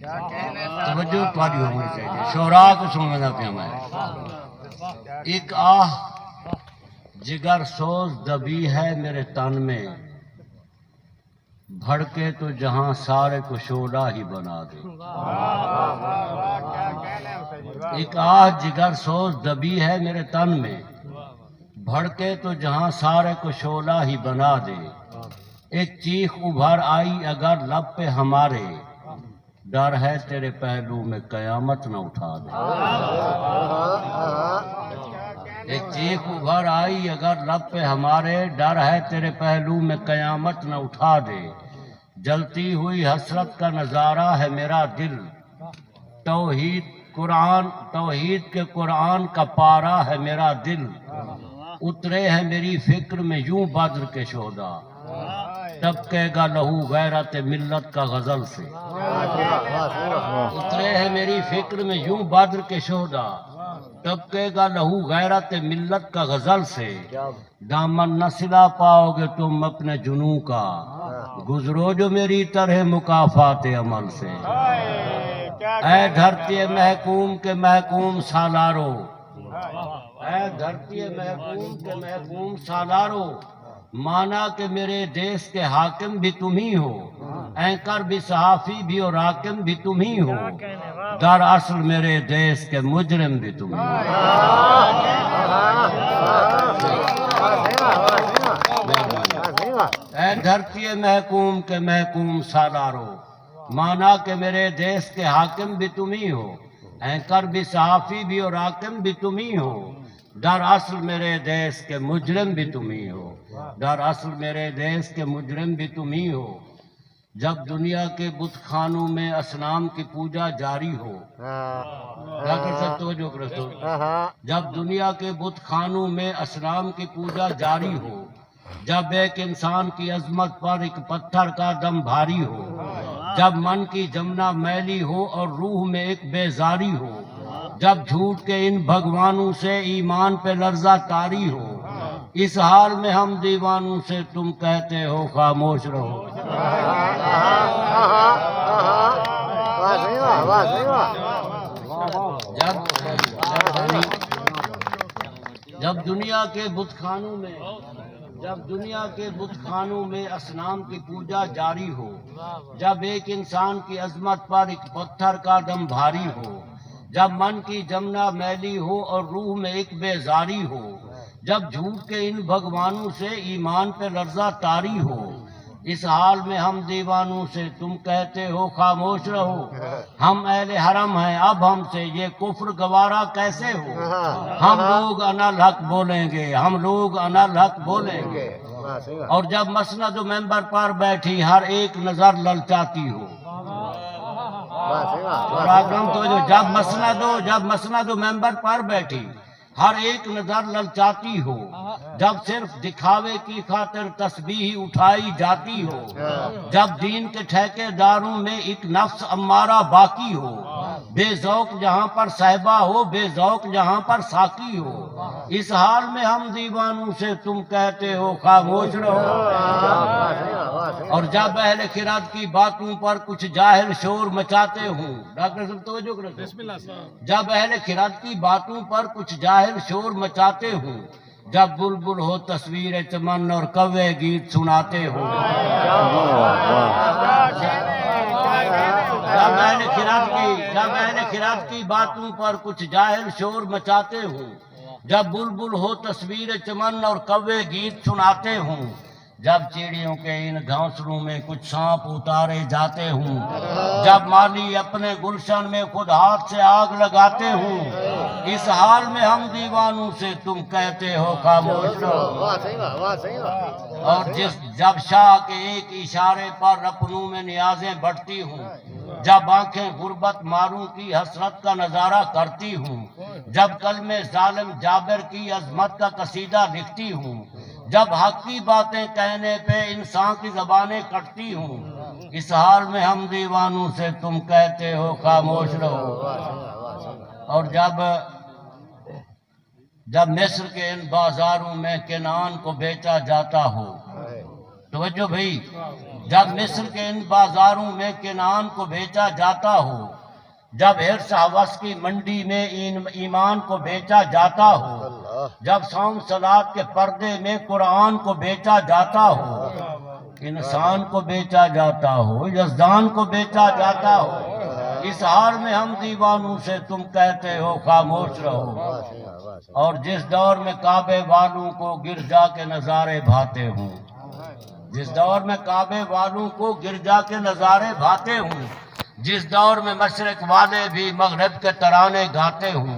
توجہ تاری ہونی چاہیے، شعراء کو سننا پیا میں۔ ایک آہ جگر سوز دبی ہے میرے تن میں، بھڑکے تو جہاں سارے کو شعلہ ہی بنا دے۔ ایک آہ جگر سوز دبی ہے میرے تن میں، بھڑکے تو جہاں سارے کو شعلہ ہی بنا دے۔ ایک چیخ ابھر آئی اگر لب پہ ہمارے، ڈر ہے تیرے پہلو میں قیامت نہ اٹھا دے۔ ایک چیخ ابھر آئی اگر لب پہ ہمارے، ڈر ہے تیرے پہلو میں قیامت نہ اٹھا دے۔ جلتی ہوئی حسرت کا نظارہ ہے میرا دل، توحید کے قرآن کا پارا ہے میرا دل۔ اترے ہیں میری فکر میں یوں بدر کے شہداء، ٹپکے گا لہو غیرت ملت کا غزل سے۔ اترے ہیں میری فکر میں یوں بدر کے شہداء، ٹپکے گا لہو غیرت ملت کا غزل سے۔ دامن نہ سلا پاؤ گے تم اپنے جنوں کا، گزرو جو میری طرح مکافات عمل سے۔ اے دھرتی محکوم کے محکوم سالارو، اے دھرتی محکوم کے محکوم سالارو، مانا کہ میرے دیس کے حاکم بھی تم ہی ہو، اینکر بھی صحافی بھی اور حاکم بھی تم ہی ہو، دراصل میرے دیس کے مجرم بھی تم ہی ہو۔ اے دھرتی محکوم کے محکوم سالارو، مانا کہ میرے دیس کے حاکم بھی تم ہی ہو، اینکر بھی صحافی بھی اور حاکم بھی تم ہی ہو، دراصل میرے دیس کے مجرم بھی تم ہی ہو، دراصل میرے دیس کے مجرم بھی تم ہی ہو۔ جب دنیا کے بت خانوں میں اصنام کی پوجا جاری ہو، جب دنیا کے بت خانوں میں اصنام کی پوجا جاری ہو، جب ایک انسان کی عظمت پر ایک پتھر کا دم بھاری ہو، جب من کی جمنا میلی ہو اور روح میں ایک بیزاری ہو، جب جھوٹ کے ان بھگوانوں سے ایمان پہ لرزہ طاری ہو، اس حال میں ہم دیوانوں سے تم کہتے ہو خاموش رہو۔ جب دنیا کے بت خانوں میں اصنام کی پوجا جاری ہو، جب ایک انسان کی عظمت پر ایک پتھر کا دم بھاری ہو، جب من کی جمنا میلی ہو اور روح میں ایک بیزاری ہو، جب جھوٹ کے ان بھگوانوں سے ایمان پہ لرزہ طاری ہو، اس حال میں ہم دیوانوں سے تم کہتے ہو خاموش رہو۔ ہم اہل حرم ہیں اب ہم سے یہ کفر گوارا کیسے ہو، ہم لوگ انا الحق بولیں گے، ہم لوگ انا الحق بولیں گے۔ اور جب مسند و ممبر پر بیٹھی ہر ایک نظر للچاتی ہو، جب مسند و ممبر پر بیٹھی ہر ایک نظر للچاتی ہو، جب صرف دکھاوے کی خاطر تسبیح اٹھائی جاتی ہو، جب دین کے ٹھیکے داروں میں ایک نفس امارہ باقی ہو، بے ذوق جہاں پر صحبہ ہو، بے ذوق جہاں پر ساقی ہو، اس حال میں ہم دیوانوں سے تم کہتے ہو خاموش رہو۔ اور جب اہل خرد کی باتوں پر کچھ جاہل شور مچاتے ہوں، ڈاکٹر صاحب توجہ کریں، جب اہل خرد کی باتوں پر کچھ جاہل شور مچاتے ہوں، جب بلبل ہو تصویر چمن اور کوے گیت سناتے ہوں، جب اہل خرد کی باتوں پر کچھ جاہل شور مچاتے ہوں، جب بلبل ہو تصویر چمن اور کوے گیت سناتے ہوں، جب چڑیوں کے ان گھونسلوں میں کچھ سانپ اتارے جاتے ہوں، جب مالی اپنے گلشن میں خود ہاتھ سے آگ لگاتے ہوں، اس حال میں ہم دیوانوں سے تم کہتے ہو خاموش رہو۔ اور جب شاہ کے ایک اشارے پر اپنوں میں نیازیں بڑھتی ہوں، جب آنکھیں غربت ماروں کی حسرت کا نظارہ کرتی ہوں، جب کلمے ظالم جابر کی عظمت کا قصیدہ لکھتی ہوں، جب حق کی باتیں کہنے پہ انسان کی زبانیں کٹتی ہوں، اس حال میں ہم دیوانوں سے تم کہتے ہو خاموش رہو۔ اور جب مصر کے ان بازاروں میں کنعان کو بیچا جاتا ہو، توجہ بھائی، جب مصر کے ان بازاروں میں کنعان کو بیچا جاتا ہو، جب حرص ہوس کی منڈی میں ایمان کو بیچا جاتا ہو، جب صوم صلات کے پردے میں قرآن کو بیچا جاتا ہو، انسان کو بیچا جاتا ہو، یزدان کو بیچا جاتا ہو، اس حال میں ہم دیوانوں سے تم کہتے ہو خاموش رہو۔ اور جس دور میں کعبے والوں کو گرجا کے نظارے بھاتے ہوں، جس دور میں کعبے والوں کو گرجا کے نظارے بھاتے ہوں، جس دور میں مشرق والے بھی مغرب کے ترانے گاتے ہوں،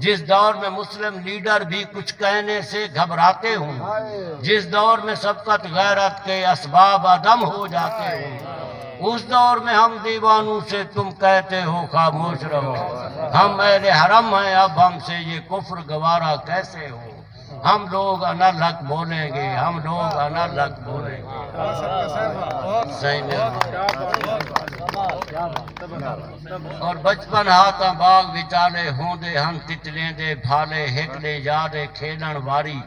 جس دور میں مسلم لیڈر بھی کچھ کہنے سے گھبراتے ہوں، جس دور میں سبقت غیرت کے اسباب عدم ہو جاتے ہوں، اس دور میں ہم دیوانوں سے تم کہتے ہو خاموش رہو۔ ہم اہل حرم ہیں، اب ہم سے یہ کفر گوارا کیسے ہو؟ ہم لوگ انا لک بولیں گے، ہم لوگ انا لک بولیں گے۔ صحیح میں اور بچپن ہاتھاں باغ وچالے ہوندے ہن تتلیں دے بھالے ہکڑے یادے کھیلن واری،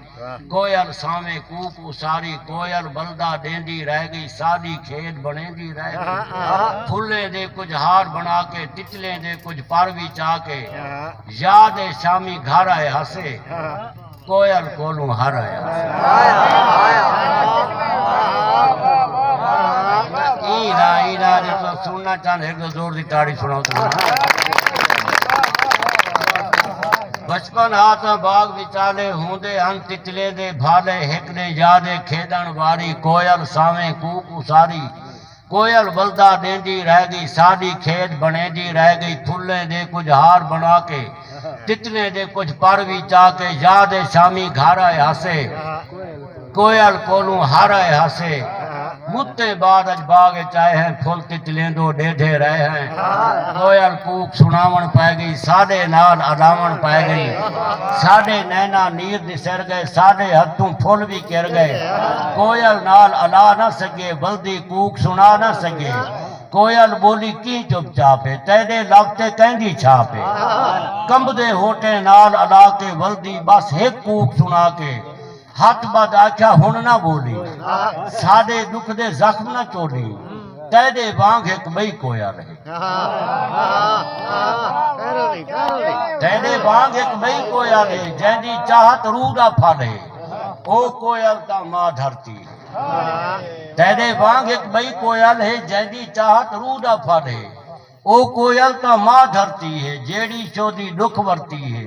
کوئل سامے کوپ اساری، کوئل بلدہ دیندی رہ گئی، سالی کھیت بنیندی رہ گئی، پھلیں دے کچھ ہار بنا کے، تتلیں دے کچھ پاروی چاہ کے، یاد شامی گھر آئے ہسے، کوئل کولوں ہر آئے ہسے۔ اینا جو تو سننا چاہنے ایک دو زور دی تاڑی سناؤ تو بچپن ہاتھاں باغ وچالے ہوندے ہن تتلے دے بھالے ہکڑے یادے کھیدن واری، کوئل ساویں کوک اساری، کوئل بلدہ دیندی رہ گئی، ساڈی کھیت بنیندی رہ گئی، پھلیں دے کچھ ہار بنا کے، تتلے دے کچھ پروی چاہ کے، یاد شامی گھر آئے ہسے، کوئل کولوں ہر آئے ہسے، متے بعد اج باغ چاہے ہیں، پھل تتلیں دو ڈیڈھے رہے ہیں، کوئل کوک سناون پائے گئی، ساڑے نال اڈاون پائے گئی، ساڑے نینا نیر نسر گئے، ساڑے ہتھوں پھل بھی کر گئے، کوئل نال الا نہ سکے، بلدی کوک سنا نہ سکے، کوئل بولی کی چپ چاپے، تیرے لفتے کہندی چھاپے، کمب دے ہوٹے نال الا کے بلدی بس ایک کوک سنا کے، ہاتھ بد آکھا ہن نہ بولی، ساڑے دکھ دے زخم نہ چولی، تیرے وانگ ایک بئی کوئل ہے، تیرے وانگ ایک بئی کوئل ہے، جیندی چاہت روح دا پھل ہے، او کوئل تا ماں دھرتی ہے، تیرے وانگ ایک بئی کوئل ہے، جیندی چاہت روح دا پھل ہے، او کوئل تا ماں دھرتی ہے، جیڑی چودی دکھ ورتی ہے،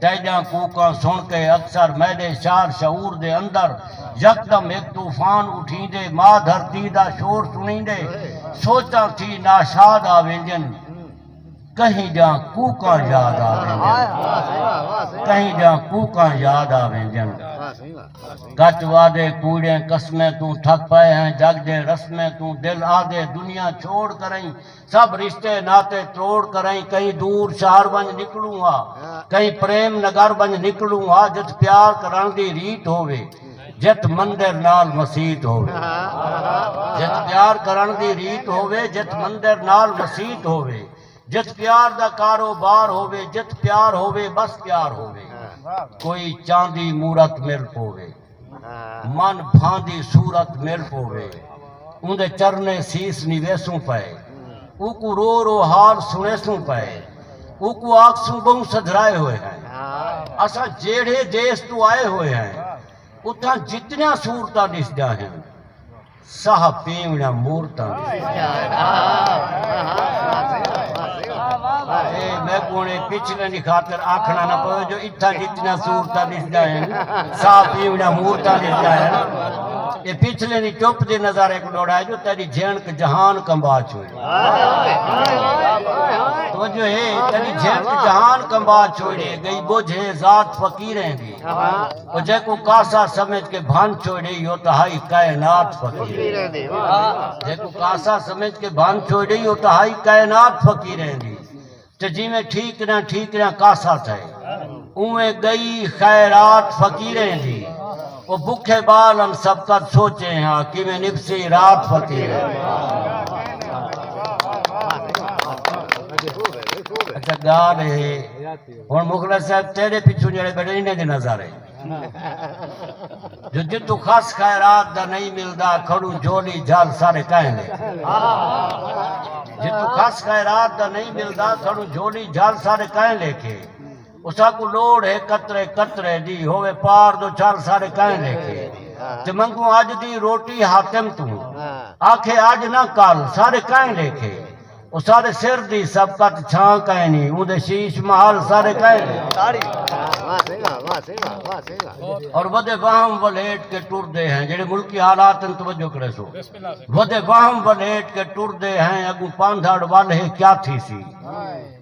تیجاں کوکاں سن کے اکثر میرے شار شعور دے اندر یکدم ایک طوفان اٹھیں دے، ماں دھرتی دا شور سنیں دے، سوچاں تھی ناشاد آوینجن، کہیں جاں کوکاں یاد آوینجن، کہیں جاں کوکاں یاد آوینجن، کچ وعدے کوڑیں قسمیں تو تھک پائے ہیں، جگ دے رسمیں تو دل آدھے دنیا چھوڑ کریں، سب رشتے ناتے توڑ کریں، کہیں دور شہر بنج نکلوں ہا، کہیں پریم نگر بنج نکلوں ہا، جت پیار کرن دی ریت ہووے، جت مندر نال مسیت ہووے، جت پیار کرن دی ریت ہووے، جت مندر نال مسیت ہووے، جت پیار دا کاروبار ہووے، جت پیار ہووے بس پیار ہووے، کوئی چاندی مورت مل پووے، من بھاندی صورت مل پووے، اندے چرنے سیس نیویسوں پائے، او کو رو رو حال سنے سوں پائے، او کو آگ سوں بہوں سدھرائے ہوئے ہیں، اسا جیڑے دیس تو آئے ہوئے ہیں، اتھا جتنا صورتہ نسدہ ہیں، ساہ پیونا مورتہ نسدہ ہیں، میں کونے پچھلے نہیں خاطر آکھنا نہ پڑے جو اتھا جتنا صورتہ نسدہ ہیں، ساہ پیونا مورتہ نسدہ ہیں، یہ پچھلے نہیں چوپ دے نظارے کو ڈوڑا ہے جو تیری جھینک جہان کمبا چھوڑی، تو جو ہے تیری جھینک جہان کمبا چھوڑی، گئی بوجھے ذات فقیریں دی، وہ جے کو کاسا سمجھ کے بھان چھوڑی، یو تہائی کائنات فقیریں دی، جے کو کاسا سمجھ کے بھان چھوڑی، یو تہائی کائنات فقیریں دی، تو جی میں ٹھیک نہ کاسا تھے، اویں گئی خیرات فقیریں دی، وہ بکھے بالن سب کا سوچے ہیں کہ میں نفسی رات فقیر ہے۔ اچھا گال ہے ہون مخلص صاحب تیرے پیچھو جڑے بیٹھے انہیں دے نظر ہے جو جدو خاص خیرات دا نہیں ملدا کھڑو جھولی جھال سارے کہیں لے جدو خاص خیرات دا نہیں ملدا کھڑو جھولی جھال سارے کہیں لے کے اسا کو لوڑ ہے قطرے قطرے دی ہوئے پار دو چال سارے کہیں لے کے تے منگو آج دی روٹی حاتم تو آکھے آج نہ کال سارے کہیں لے کے وہ سارے سر دی سبقت چھان کہیں نہیں اون دے شیش محال سارے کہیں لے اور ودے واہم ولیٹ کے ٹور دے ہیں جڑے ملکی حالات ان توجہ کرے سو ودے واہم ولیٹ کے ٹور دے ہیں اگو پاندھڑ والے کیا تھی سی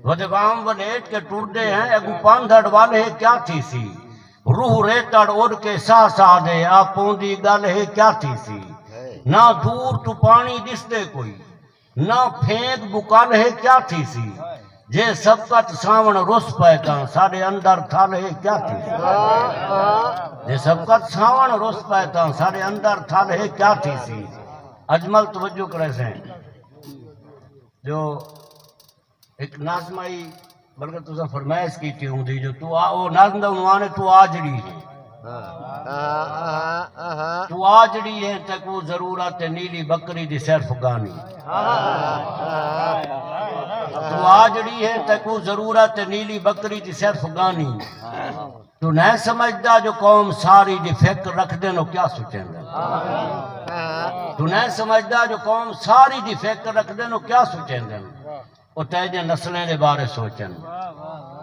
ودے واہم ولیٹ کے ٹور دے ہیں اگو پاندھڑ والے کیا تھی سی روح ریتڑ اڑ کے سا سا دے آپوں دی گل ہے کیا تھی سی نہ دور تو پانی دس دے کوئی نہ پھینک بکال ہے کیا تھی سی جے سبقت ساون رس پیتا سارے اندر تھال ہے کیا تھی سی جے سبقت ساون رس پیتا سارے اندر تھال ہے کیا تھی سی اجمل توجہ کرے سے جو ایک نازمائی بلکہ تو سے فرمائش کی تھی ہوں دی جو تو وہ نازم دا عنوان ہے تو آجڑی ہے تو آجڑی ہے تکو ضرورت نیلی بکری دی صرف گانی تو آجڑی ہے تکو ضرورت نیلی بکری دی صرف گانی تو نہیں سمجھدا جو قوم ساری دی فکر رکھ دے نو کیا سوچیں گے تو نہیں سمجھدا جو قوم ساری دی فکر رکھ دے نو کیا سوچیں گے وہ تیجے نسلیں دے بارے سوچیں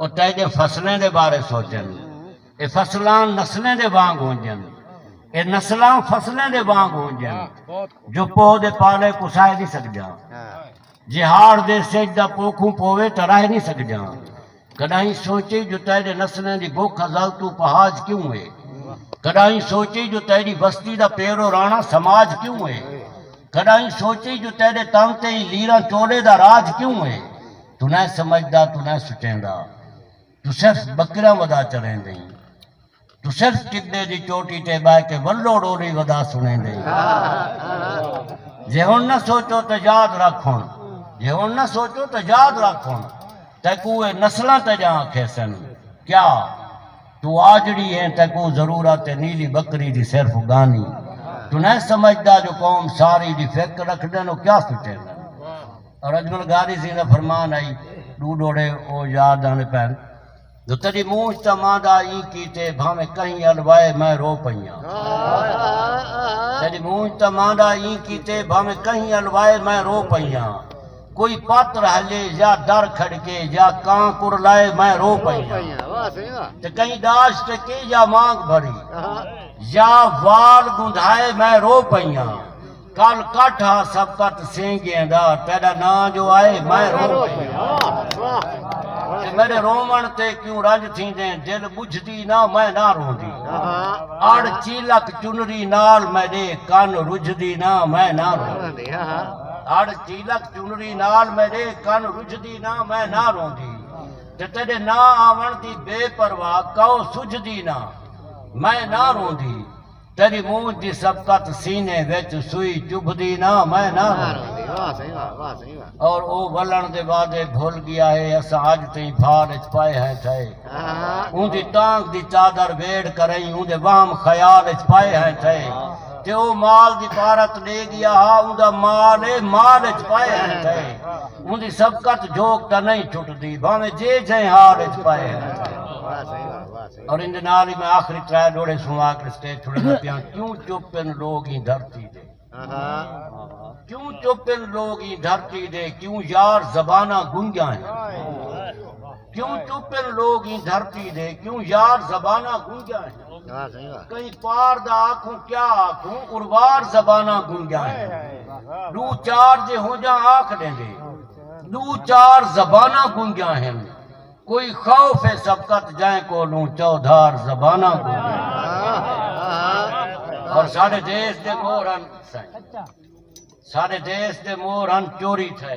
وہ تیجے فصلیں دے بارے سوچیں اے فصلان نسلیں دے وانگ ہونجن اے نسلان فصلیں دے وانگ ہونجن جو پوہ دے پالے کسائے نہیں سک جا جہار دے سجدہ پوکھوں پوے ترائے نہیں سک جا کدائیں سوچی جو تیرے نسلیں دی بھوک ہزال تو پہاج کیوں ہے کدائیں سوچی جو تیری بستی دا پیرو رانا سماج کیوں ہے کدائیں سوچی جو تیرے تانتے ہی لیرہ چولے دا راج کیوں ہے تو نہ سمجھدا تو نہ سچیندا تو صرف بکرہ ودا چلیں دیں تو صرف ٹکڑے دی چوٹی تے بائے کے ولو ڈوری ودا سنیں دیں جے ہن نہ سوچو تو یاد رکھون جے ہن نہ سوچو تو یاد رکھون تکوے نسلاں تے جہاں کھیسن کیا تو آجڑی ہے تکو ضرورت نیلی بکری دی صرف گانی تو نہیں سمجھدا جو قوم ساری دی فکر رکھ دے نو کیا سوچے گا اور اجمل غازی سی نے فرمان آئی دو ڈوڑے او یاد آنے پہن جو تیری مونچ تا ماندہ ای کیتے بھامے کہیں الوائے میں رو پئیاں تیری مونچ تا ماندہ ای کیتے بھامے کہیں الوائے میں رو پئیاں کوئی پاتر ہلے یا در کھڑکے یا کان کر لائے میں رو پئیاں تے کہیں داشت کے یا مانگ بھری یا وال گندھائے میں رو پئیاں کال کاٹھا سبقت سینگیں دا تیرا نا جو آئے میں رو پئیاں میرے رومن تے کیوں رنج تھی دیں دل بجھدی نہ میں نہ رون دی اڑ چیلک چنری نال میرے کان رجھدی نہ میں نہ رون دی اڑ چیلک چنری نال میرے کان رجھدی نہ میں نہ رون دی تے تیرے نا آون دی بے پرواہ کہو سجھدی نہ میں نہ رون دی تیری مونج دی سبقت سینے وچ سوئی چبھدی نہ میں نہ رون دی اور او ولن دے وعدے بھول گیا ہے اسا آج تئی بھارچ پائے ہیں تھے اون دی ٹانگ دی چادر ویڑ کریں اون دے وام خیالچ پائے ہیں تھے تے او مال دی پارت لے گیا ہا اون دا مالچ پائے ہیں تھے اون دی سبقت جھوک تا نہیں چھٹ دی بھامے جے جے ہارچ پائے ہیں تھے اور ان نالی میں آخری ترائے ڈوڑے سنوا کر سٹیج چھوڑے نہ پیاں کیوں چوپن لوگ ہی دھرتی دے کیوں چوپن لوگ ہی دھرتی دے کیوں یار زبانہ گنگیاں ہیں کیوں چوپن لوگ ہی دھرتی دے کیوں یار زبانہ گنگیاں ہیں کہیں پار دا آنکھوں کیا آنکھوں اروار زبانہ گنگیاں ہیں دو چار جے ہو جا آنکھ دیں دے دو چار زبانہ گنگیاں ہیں کوئی خوف ہے سبقت جائیں کو لوں چودھار زبانہ گنگیاں اور سارے دیش دے مورن سارے دیش دے مورن چوری تھے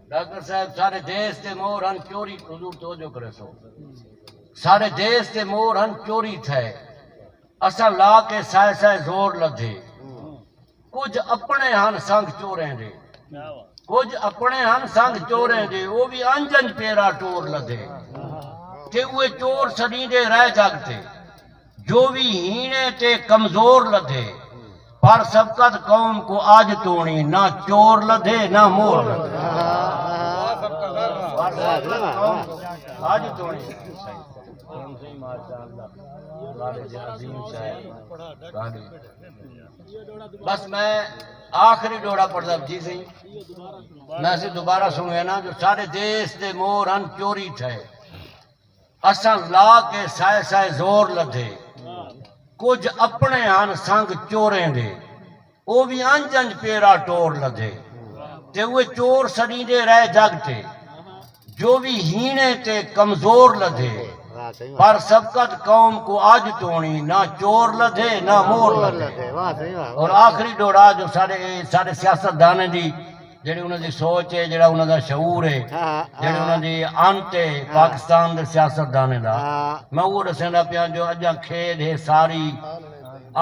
ڈاکٹر صاحب سارے دیش دے مورن چوری حضور توجہ کرے سو سارے دیش دے مورن چوری تھے اسا لا کے سائے سائے زور لدھے کچھ اپنے ہن سنگ چوریں دے کچھ اپنے ہن سنگ چوریں دے وہ بھی انجنج پیرا ٹور لدھے کہ وہ چور سڑی دے رہ جاگتے جو بھی ہینے تے کمزور لدھے پر سبقت قوم کو آج توڑی نہ چور لدھے نہ مور لدھے آج توڑی بس میں آخری ڈوڑا پڑھتا جی سی میں سے دوبارہ سنگے نا جو سارے دیس دے مور ان چوری تھے اساں لا کے سائے سائے زور لدھے کچھ اپنے ہن سنگ چوریں دے او بھی انج انج پیرا ٹور لدھے تے وہ چور سڑی دے رہ جگتے جو بھی ہینے تے کمزور لدھے پر سبقت قوم کو آج توڑی نہ چور لدھے نہ مور لدھے اور آخری ڈوڑا جو سارے سیاست دانے دی جڑی انہوں دی سوچ ہے جڑا انہوں دا شعور ہے جڑی انہوں دی آنت ہے پاکستان دے سیاست دانے دا میں وہ رسیندہ پیا جو اجاں کھید ہے ساری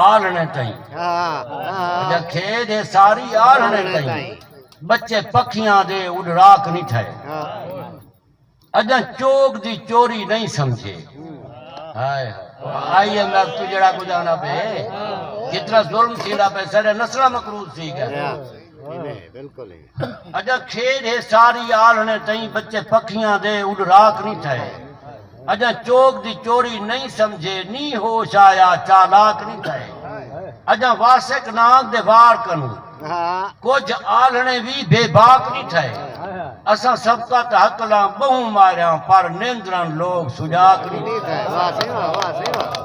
آلنے تائیں اجاں کھید ہے ساری آلنے تائیں بچے پکھیاں دے اڑ راک نہیں تھے اجاں چوک دی چوری نہیں سمجھے آئی ایم ایف تو جڑا کو جانا پہ کتنا ظلم تھیڑا پہ سارے نسلہ مقروض تھی گیا اجا کھیڑ ہے ساری آلنے تئیں بچے پکھیاں دے اڑ راک نہیں تھے اجا چوک دی چوری نہیں سمجھے نی ہوش آیا چالاک نہیں تھے اجا واسق ناک دے وار کنوں کچھ آلنے بھی بے باک نہیں تھے اساں سبقت حق لاں بہوں ماریاں پر نیندران لوگ سجاک نہیں تھے